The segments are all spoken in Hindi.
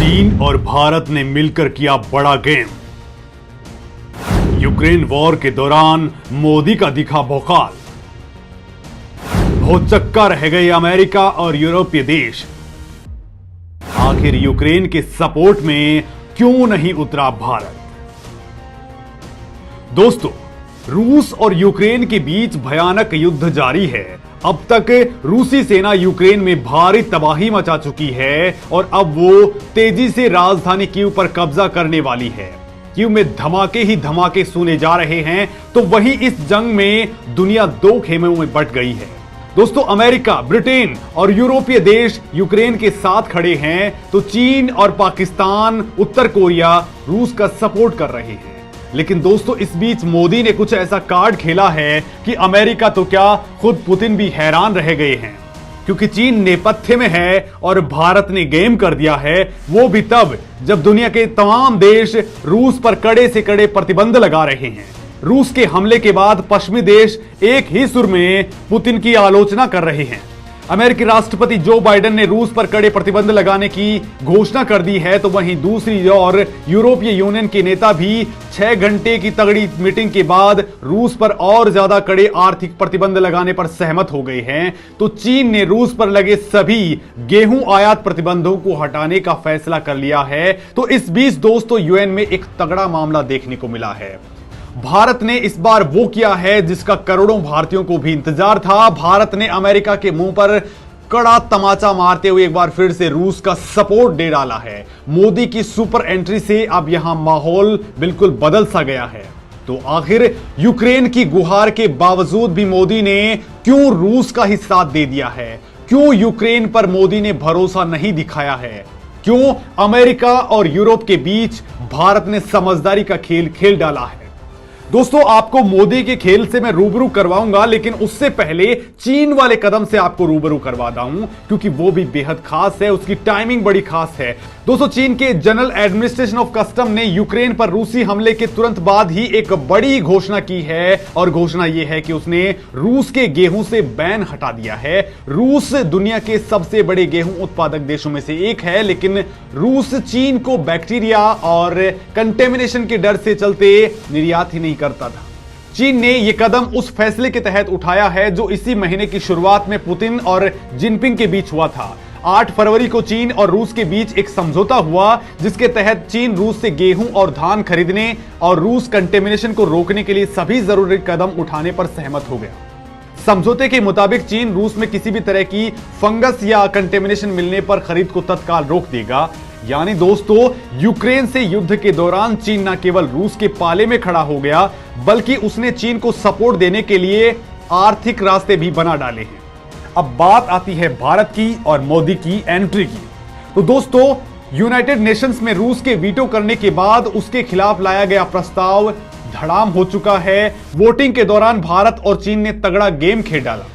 चीन और भारत ने मिलकर किया बड़ा गेम। यूक्रेन वॉर के दौरान मोदी का दिखा भौकाल। भौचक्का रह गए अमेरिका और यूरोपीय देश। आखिर यूक्रेन के सपोर्ट में क्यों नहीं उतरा भारत? दोस्तों, रूस और यूक्रेन के बीच भयानक युद्ध जारी है। अब तक रूसी सेना यूक्रेन में भारी तबाही मचा चुकी है और अब वो तेजी से राजधानी कीव पर कब्जा करने वाली है। कीव में धमाके ही धमाके सुने जा रहे हैं, तो वहीं इस जंग में दुनिया दो खेमों में बंट गई है। दोस्तों, अमेरिका, ब्रिटेन और यूरोपीय देश यूक्रेन के साथ खड़े हैं, तो चीन और पाकिस्तान, उत्तर कोरिया रूस का सपोर्ट कर रहे हैं। लेकिन दोस्तों, इस बीच मोदी ने कुछ ऐसा कार्ड खेला है कि अमेरिका तो क्या, खुद पुतिन भी हैरान रह गए हैं। क्योंकि चीन नेपथ्य में है और भारत ने गेम कर दिया है, वो भी तब जब दुनिया के तमाम देश रूस पर कड़े से कड़े प्रतिबंध लगा रहे हैं। रूस के हमले के बाद पश्चिमी देश एक ही सुर में पुतिन की आलोचना कर रहे हैं। अमेरिकी राष्ट्रपति जो बाइडेन ने रूस पर कड़े प्रतिबंध लगाने की घोषणा कर दी है, तो वहीं दूसरी ओर यूरोपीय यूनियन के नेता भी 6 घंटे की तगड़ी मीटिंग के बाद रूस पर और ज्यादा कड़े आर्थिक प्रतिबंध लगाने पर सहमत हो गए हैं। तो चीन ने रूस पर लगे सभी गेहूं आयात प्रतिबंधों को हटाने का फैसला कर लिया है। तो इस बीच दोस्तों, यूएन में एक तगड़ा मामला देखने को मिला है। भारत ने इस बार वो किया है जिसका करोड़ों भारतीयों को भी इंतजार था। भारत ने अमेरिका के मुंह पर कड़ा तमाचा मारते हुए एक बार फिर से रूस का सपोर्ट दे डाला है। मोदी की सुपर एंट्री से अब यहां माहौल बिल्कुल बदल सा गया है। तो आखिर यूक्रेन की गुहार के बावजूद भी मोदी ने क्यों रूस का ही साथ दे दिया है? क्यों यूक्रेन पर मोदी ने भरोसा नहीं दिखाया है? क्यों अमेरिका और यूरोप के बीच भारत ने समझदारी का खेल खेल डाला है? दोस्तों, आपको मोदी के खेल से मैं रूबरू करवाऊंगा, लेकिन उससे पहले चीन वाले कदम से आपको रूबरू करवाता हूं, क्योंकि वो भी बेहद खास है, उसकी टाइमिंग बड़ी खास है। दोस्तों, चीन के जनरल एडमिनिस्ट्रेशन ऑफ कस्टम ने यूक्रेन पर रूसी हमले के तुरंत बाद ही एक बड़ी घोषणा की है, और घोषणा यह है कि उसने रूस के गेहूं से बैन हटा दिया है। रूस दुनिया के सबसे बड़े गेहूं उत्पादक देशों में से एक है, लेकिन रूस चीन को बैक्टीरिया और कंटेमिनेशन के डर से चलते निर्यात ही नहीं करता था। चीन ने यह कदम उस फैसले के तहत उठाया है जो इसी महीने की शुरुआत में पुतिन और जिनपिंग के बीच हुआ था। 8 फरवरी को चीन और रूस के बीच एक समझौता हुआ, जिसके तहत चीन रूस से गेहूं और धान खरीदने और रूस कंटेमिनेशन को रोकने के लिए सभी जरूरी कदम उठाने पर सहमत हो गया। समझौते के मुताबिक चीन रूस में किसी भी तरह की फंगस या कंटेमिनेशन मिलने पर खरीद को तत्काल रोक देगा। यानी दोस्तों, यूक्रेन से युद्ध के दौरान चीन न केवल रूस के पाले में खड़ा हो गया, बल्कि उसने चीन को सपोर्ट देने के लिए आर्थिक रास्ते भी बना डाले हैं। अब बात आती है भारत की और मोदी की एंट्री की। तो दोस्तों, यूनाइटेड नेशंस में रूस के वीटो करने के बाद उसके खिलाफ लाया गया प्रस्ताव धड़ाम हो चुका है। वोटिंग के दौरान भारत और चीन ने तगड़ा गेम खेल डाला,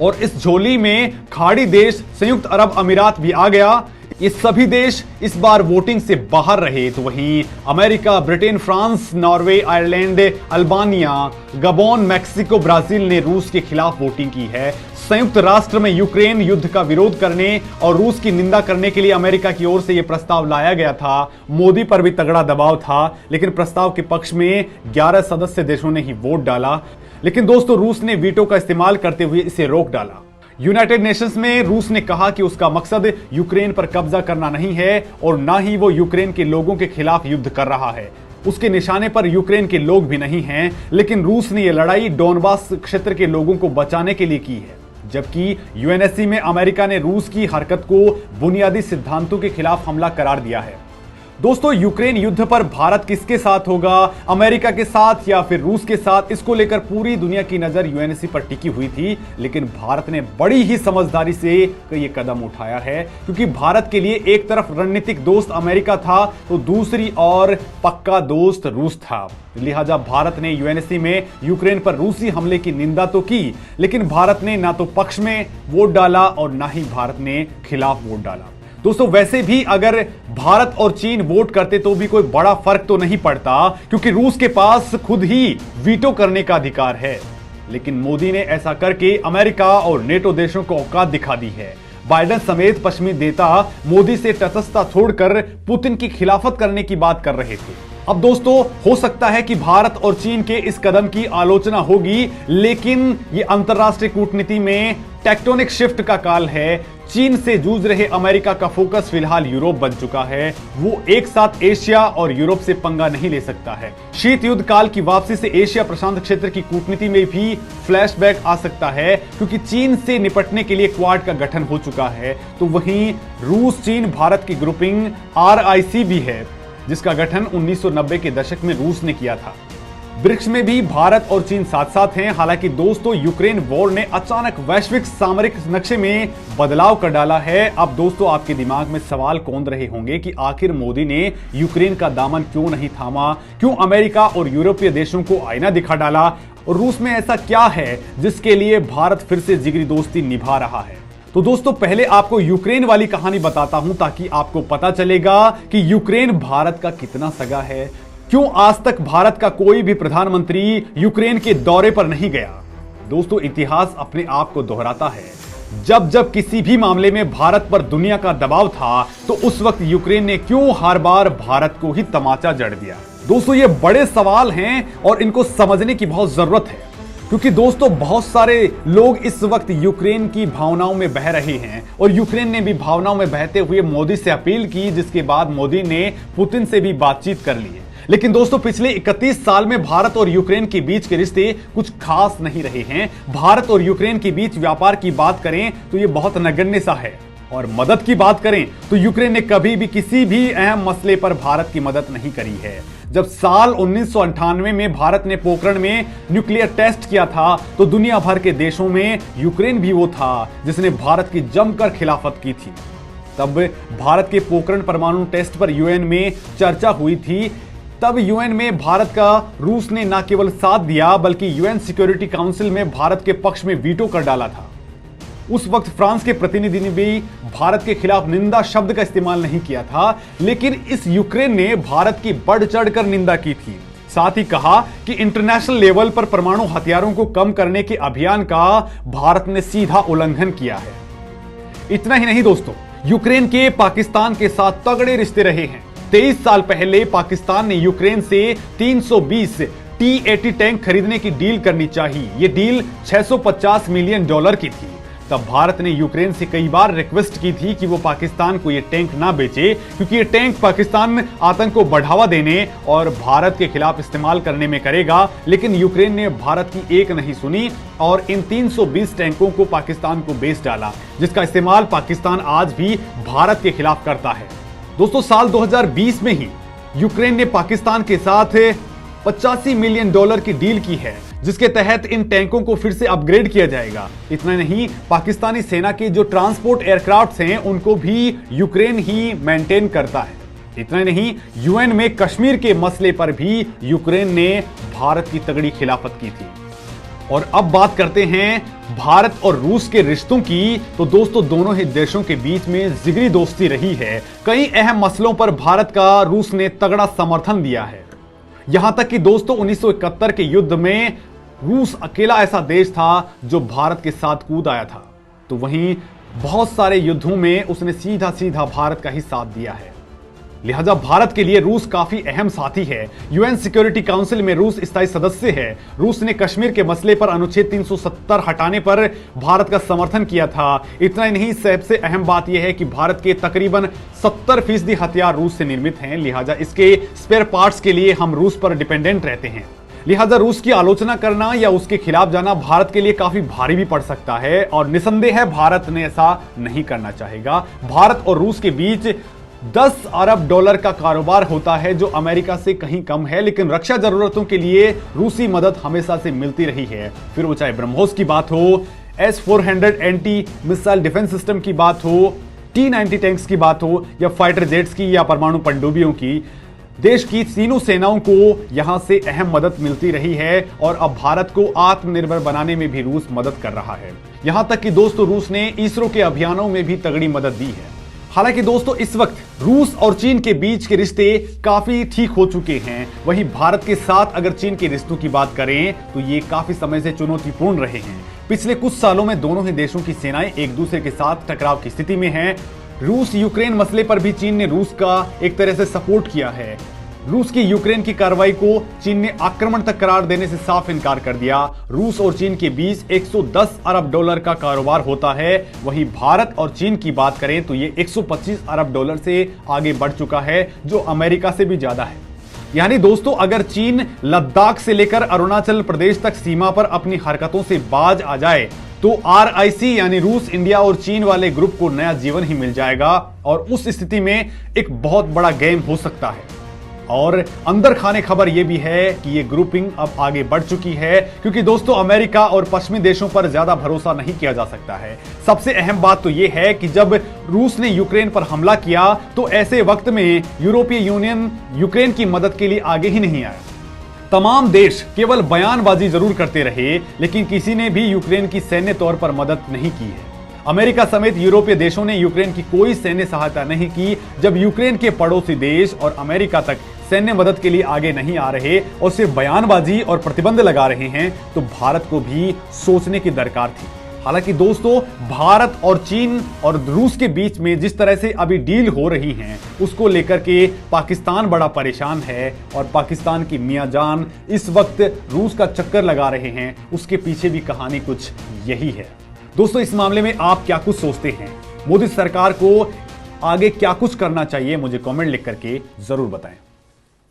और इस झोली में खाड़ी देश संयुक्त अरब अमीरात भी आ गया। ये सभी देश इस बार वोटिंग से बाहर रहे। तो वहीं America, Britain, France, Norway, Ireland, Albania, Gabon, Mexico, Brazil ने रूस के खिलाफ वोटिंग की है। संयुक्त राष्ट्र में यूक्रेन युद्ध का विरोध करने और रूस की निंदा करने के लिए अमेरिका की ओर से यह प्रस्ताव लाया गया था। मोदी पर भी तगड़ा दबाव था, लेकिन प्रस्ताव के पक्ष में 11 सदस्य देशों ने ही वोट डाला। लेकिन दोस्तों, रूस ने वीटो का इस्तेमाल करते हुए इसे रोक डाला। यूनाइटेड नेशंस में रूस ने कहा कि उसका मकसद यूक्रेन पर कब्जा करना नहीं है, और ना ही वो यूक्रेन के लोगों के खिलाफ युद्ध कर रहा है। उसके निशाने पर यूक्रेन के लोग भी नहीं हैं, लेकिन रूस ने यह लड़ाई डोनबास क्षेत्र के लोगों को बचाने के लिए की है। जबकि यूएनएससी में अमेरिका ने रूस की हरकत को बुनियादी सिद्धांतों के खिलाफ हमला करार दिया है। दोस्तों, यूक्रेन युद्ध पर भारत किसके साथ होगा, अमेरिका के साथ या फिर रूस के साथ, इसको लेकर पूरी दुनिया की नजर यूएनएससी पर टिकी हुई थी। लेकिन भारत ने बड़ी ही समझदारी से ये कदम उठाया है, क्योंकि भारत के लिए एक तरफ रणनीतिक दोस्त अमेरिका था, तो दूसरी ओर पक्का दोस्त रूस था। लिहाजा भारत ने यूएनएससी में यूक्रेन पर रूसी हमले की निंदा तो की, लेकिन भारत ने ना तो पक्ष में वोट डाला और ना ही भारत ने खिलाफ वोट डाला। दोस्तों, वैसे भी अगर भारत और चीन वोट करते तो भी कोई बड़ा फर्क तो नहीं पड़ता, क्योंकि रूस के पास खुद ही वीटो करने का अधिकार है। लेकिन मोदी ने ऐसा करके अमेरिका और नेटो देशों को औकात दिखा दी है। बाइडेन समेत पश्चिमी नेता मोदी से तटस्थता छोड़कर पुतिन की खिलाफत करने की बात कर रहे थे। अब दोस्तों, हो सकता है कि भारत और चीन के इस कदम की आलोचना होगी, लेकिन ये अंतरराष्ट्रीय कूटनीति में टेक्टोनिक शिफ्ट का काल है। चीन से जूझ रहे अमेरिका का फोकस फिलहाल यूरोप बन चुका है। वो एक साथ एशिया और यूरोप से पंगा नहीं ले सकता है। शीत युद्ध काल की वापसी से एशिया प्रशांत क्षेत्र की कूटनीति में भी फ्लैशबैक आ सकता है, क्योंकि चीन से निपटने के लिए क्वाड का गठन हो चुका है। तो वहीं रूस, चीन, भारत की ग्रुपिंग RIC भी है, जिसका गठन 1990 के दशक में रूस ने किया था। ब्रिक्स में भी भारत और चीन साथ साथ हैं। हालांकि दोस्तों, यूक्रेन वॉर ने अचानक वैश्विक सामरिक नक्शे में बदलाव कर डाला है। अब दोस्तों, आपके दिमाग में सवाल कौंध रहे होंगे कि आखिर मोदी ने यूक्रेन का दामन क्यों नहीं थामा, क्यों अमेरिका और यूरोपीय देशों को आईना दिखा डाला, और रूस में ऐसा क्या है जिसके लिए भारत फिर से जिगरी दोस्ती निभा रहा है। तो दोस्तों, पहले आपको यूक्रेन वाली कहानी बताता हूं, ताकि आपको पता चलेगा कि यूक्रेन भारत का कितना सगा है। क्यों आज तक भारत का कोई भी प्रधानमंत्री यूक्रेन के दौरे पर नहीं गया। दोस्तों, इतिहास अपने आप को दोहराता है। जब जब किसी भी मामले में भारत पर दुनिया का दबाव था, तो उस वक्त यूक्रेन ने क्यों हर बार भारत को ही तमाचा जड़ दिया। दोस्तों, ये बड़े सवाल हैं और इनको समझने की बहुत जरूरत है, क्योंकि दोस्तों, बहुत सारे लोग इस वक्त यूक्रेन की भावनाओं में बह रहे हैं और यूक्रेन ने भी भावनाओं में बहते हुए मोदी से अपील की, जिसके बाद मोदी ने पुतिन से भी बातचीत कर ली है। लेकिन दोस्तों, पिछले 31 साल में भारत और यूक्रेन के बीच के रिश्ते कुछ खास नहीं रहे हैं। भारत और यूक्रेन के बीच व्यापार की बात करें तो यह बहुत नगण्य सा है, और मदद की बात करें तो यूक्रेन ने कभी भी किसी भी अहम मसले पर भारत की मदद नहीं करी है। जब साल 1998 में भारत ने पोखरण में न्यूक्लियर टेस्ट किया था, तो दुनिया भर के देशों में यूक्रेन भी वो था जिसने भारत की जमकर खिलाफत की थी। तब भारत के पोखरण परमाणु टेस्ट पर यूएन में चर्चा हुई थी। तब यूएन में भारत का रूस ने न केवल साथ दिया, बल्कि यूएन सिक्योरिटी काउंसिल में भारत के पक्ष में वीटो कर डाला था। उस वक्त फ्रांस के प्रतिनिधि ने भी भारत के खिलाफ निंदा शब्द का इस्तेमाल नहीं किया था, लेकिन इस यूक्रेन ने भारत की बढ़ चढ़कर निंदा की थी। साथ ही कहा कि इंटरनेशनल लेवल पर परमाणु हथियारों को कम करने के अभियान का भारत ने सीधा उल्लंघन किया है। इतना ही नहीं दोस्तों, यूक्रेन के पाकिस्तान के साथ तगड़े रिश्ते रहे हैं। 23 साल पहले पाकिस्तान ने यूक्रेन से 320 T-80 टैंक खरीदने की डील करनी चाहिए। यह डील $650 मिलियन की थी। तब भारत ने यूक्रेन से कई बार रिक्वेस्ट की थी कि वो पाकिस्तान को ये टैंक ना बेचे, क्योंकि ये टैंक पाकिस्तान में आतंक को बढ़ावा देने और भारत के खिलाफ इस्तेमाल करने में करेगा। लेकिन यूक्रेन ने भारत की एक नहीं सुनी और इन 320 टैंकों को पाकिस्तान को बेच डाला, जिसका इस्तेमाल पाकिस्तान आज भी भारत के खिलाफ करता है। दोस्तों, साल 2020 में ही यूक्रेन ने पाकिस्तान के साथ $85 मिलियन की डील की है, जिसके तहत इन टैंकों को फिर से अपग्रेड किया जाएगा। इतना नहीं, पाकिस्तानी सेना के जो ट्रांसपोर्ट एयरक्राफ्ट हैं, उनको भी यूक्रेन ही मेंटेन करता है। इतना नहीं, यूएन में कश्मीर के मसले पर भी यूक्रेन ने भारत की तगड़ी खिलाफत की थी। और अब बात करते हैं भारत और रूस के रिश्तों की। तो दोस्तों, दोनों ही देशों के बीच में जिगरी दोस्ती रही है। कई अहम मसलों पर भारत का रूस ने तगड़ा समर्थन दिया है। यहां तक कि दोस्तों, 1971 के युद्ध में रूस अकेला ऐसा देश था जो भारत के साथ कूद आया था। तो वहीं बहुत सारे युद्धों में उसने सीधा सीधा भारत का ही साथ दिया है। लिहाजा भारत के लिए रूस काफी अहम साथी है। यूएन सिक्योरिटी काउंसिल में रूस स्थायी सदस्य है। रूस ने कश्मीर के मसले पर अनुच्छेद 370 हटाने पर भारत का समर्थन किया था। इतना ही नहीं, सबसे अहम बात यह है कि भारत के तकरीबन 70% हथियार रूस से निर्मित हैं। लिहाजा इसके स्पेयर पार्ट्स के लिए हम रूस पर डिपेंडेंट रहते हैं। लिहाजा रूस की आलोचना करना या उसके खिलाफ जाना भारत के लिए काफी भारी भी पड़ सकता है, और निसंदेह है भारत ने ऐसा नहीं करना चाहेगा। भारत और रूस के बीच $10 अरब का कारोबार होता है, जो अमेरिका से कहीं कम है, लेकिन रक्षा जरूरतों के लिए रूसी मदद हमेशा से मिलती रही है। फिर वो चाहे ब्रह्मोस की बात हो, S-400 anti missile defence system की बात हो, T-90 टैंक्स की बात हो, या फाइटर जेट्स की या परमाणु पनडुब्बियों की। देश की तीनों सेनाओं को यहां से अहम मदद मिलती रही है, और अब भारत को आत्मनिर्भर बनाने में भी रूस मदद कर रहा है। यहां तक कि दोस्तों, रूस ने इसरो के अभियानों में भी तगड़ी मदद दी है। हालांकि दोस्तों, इस वक्त रूस और चीन के बीच के रिश्ते काफी ठीक हो चुके हैं। वहीं भारत के साथ अगर चीन के रिश्तों की बात करें तो ये काफी समय से चुनौतीपूर्ण रहे हैं। पिछले कुछ सालों में दोनों ही देशों की सेनाएं एक दूसरे के साथ टकराव की स्थिति में हैं। रूस यूक्रेन मसले पर भी चीन ने रूस का एक तरह से सपोर्ट किया है। रूस की यूक्रेन की कार्रवाई को चीन ने आक्रमण तक करार देने से साफ इनकार कर दिया। रूस और चीन के बीच 110 अरब डॉलर का कारोबार होता है। वहीं भारत और चीन की बात करें तो ये 125 अरब डॉलर से आगे बढ़ चुका है, जो अमेरिका से भी ज्यादा है। यानी दोस्तों, अगर चीन लद्दाख से लेकर अरुणाचल प्रदेश तक सीमा पर अपनी हरकतों से बाज आ जाए तो RIC यानी रूस, इंडिया और चीन वाले ग्रुप को नया जीवन ही मिल जाएगा और उस स्थिति में एक बहुत बड़ा गेम हो सकता है। और अंदर खाने खबर यह भी है कि यह ग्रुपिंग अब आगे बढ़ चुकी है, क्योंकि दोस्तों अमेरिका और पश्चिमी देशों पर ज्यादा भरोसा नहीं किया जा सकता है। सबसे अहम बात तो यह है कि जब रूस ने यूक्रेन पर हमला किया तो ऐसे वक्त में यूरोपीय यूनियन यूक्रेन की मदद के लिए आगे ही नहीं आया। तमाम देश केवल बयानबाजी जरूर करते रहे, लेकिन किसी ने भी यूक्रेन की सैन्य तौर पर मदद नहीं की है। अमेरिका समेत यूरोपीय देशों ने यूक्रेन की कोई सैन्य सहायता नहीं की। जब यूक्रेन के पड़ोसी देश और अमेरिका तक सैन्य मदद के लिए आगे नहीं आ रहे और सिर्फ बयानबाजी और प्रतिबंध लगा रहे हैं, तो भारत को भी सोचने की दरकार थी। हालांकि दोस्तों, भारत और चीन और रूस के बीच में जिस तरह से अभी डील हो रही है, उसको लेकर के पाकिस्तान बड़ा परेशान है और पाकिस्तान की मियां जान इस वक्त रूस का चक्कर लगा रहे हैं। उसके पीछे भी कहानी कुछ यही है। दोस्तों, इस मामले में आप क्या कुछ सोचते हैं? मोदी सरकार को आगे क्या कुछ करना चाहिए? मुझे कमेंट लिख करके जरूर बताएं।